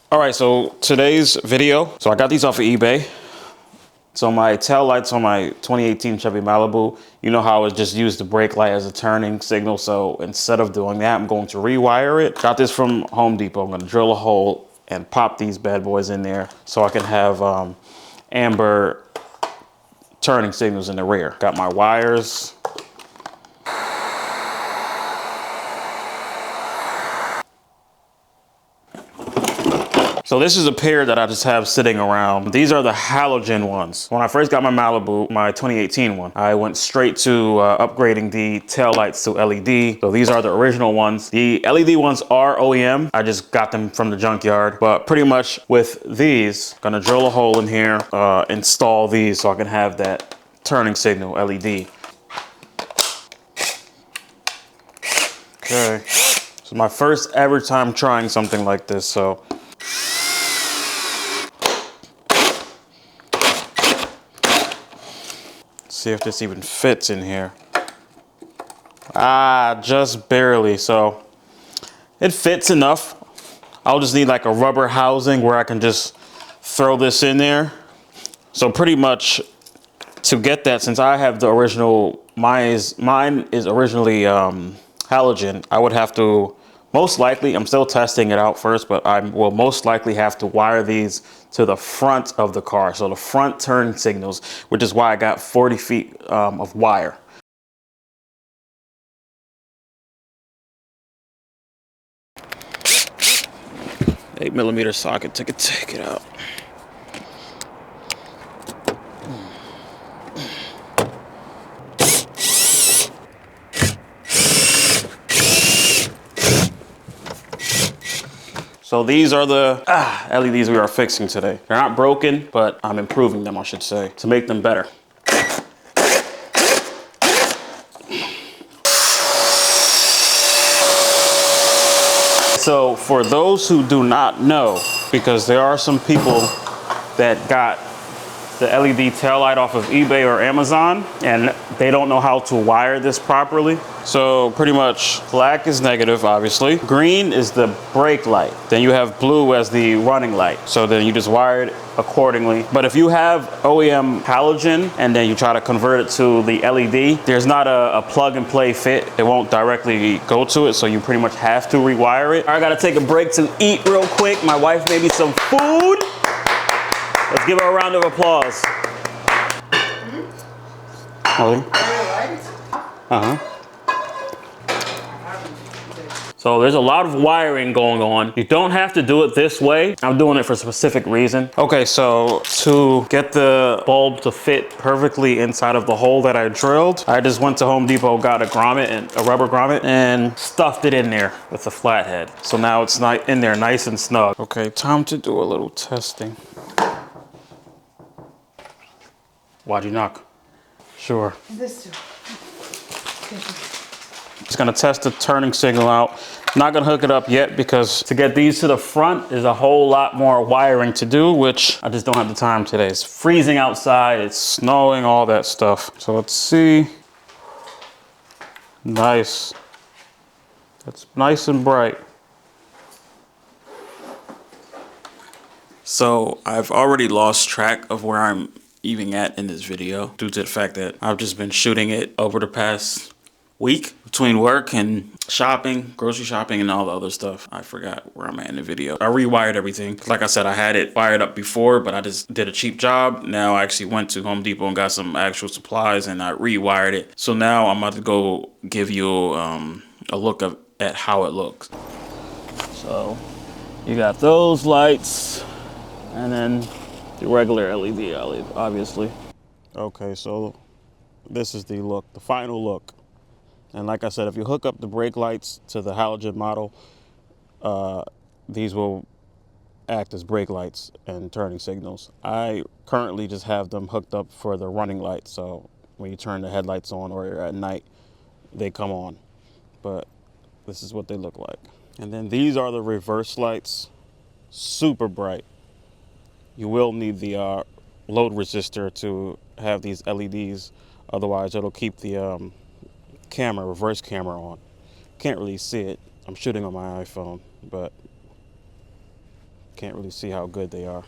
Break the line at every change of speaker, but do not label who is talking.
All right, so today's video, so I got these off of eBay. So my tail lights on my 2018 Chevy Malibu, you know how I just used the brake light as a turning signal. So instead of doing that, I'm going to rewire it. Got this from Home Depot. I'm gonna drill a hole and pop these bad boys in there so I can have amber turning signals in the rear. Got my wires. So this is a pair that I just have sitting around. These are the halogen ones. When I first got my Malibu, my 2018 one, I went straight to upgrading the tail lights to LED. So these are the original ones. The LED ones are OEM. I just got them from the junkyard. But pretty much with these, gonna drill a hole in here, install these so I can have that turning signal LED. Okay. So my first ever time trying something like this, so. See if this even fits in here. Just barely. So it fits enough. I'll just need like a rubber housing where I can just throw this in there. So pretty much to get that, since I have the original, mine is originally halogen, I would have to, most likely, I'm still testing it out first, but I will most likely have to wire these to the front of the car. So the front turn signals, which is why I got 40 feet of wire. Eight millimeter socket, take it out. So these are the LEDs we are fixing today. They're not broken, but I'm improving them, I should say, to make them better. So for those who do not know, because there are some people that got the LED tail light off of eBay or Amazon and they don't know how to wire this properly. So pretty much black is negative, obviously. Green is the brake light. Then you have blue as the running light. So then you just wire it accordingly. But if you have OEM halogen and then you try to convert it to the LED, there's not a plug and play fit. It won't directly go to it. So you pretty much have to rewire it. I gotta take a break to eat real quick. My wife made me some food. Let's give her a round of applause. So there's a lot of wiring going on. You don't have to do it this way. I'm doing it for a specific reason. Okay, so to get the bulb to fit perfectly inside of the hole that I drilled, I just went to Home Depot, got a grommet, and a rubber grommet, and stuffed it in there with a flathead. So now it's not in there nice and snug. Okay, time to do a little testing. Why'd you knock? Sure.
This too.
Just gonna test the turning signal out. Not gonna hook it up yet because to get these to the front is a whole lot more wiring to do, which I just don't have the time today. It's freezing outside, it's snowing, all that stuff. So let's see. Nice. That's nice and bright. So I've already lost track of where I'm even at in this video due to the fact that I've just been shooting it over the past week between work and shopping, grocery shopping, and all the other stuff. I forgot where I'm at in the video. I rewired everything. Like I said, I had it wired up before, but I just did a cheap job. Now I actually went to Home Depot and got some actual supplies and I rewired it. So now I'm about to go give you a look at how it looks. So you got those lights and then the regular LED, obviously. Okay, so this is the look, the final look. And like I said, if you hook up the brake lights to the halogen model, these will act as brake lights and turning signals. I currently just have them hooked up for the running lights. So when you turn the headlights on or you're at night, they come on. But this is what they look like. And then these are the reverse lights, super bright. You will need the load resistor to have these LEDs. Otherwise, it'll keep the reverse camera on. Can't really see it. I'm shooting on my iPhone, but Can't really see how good they are.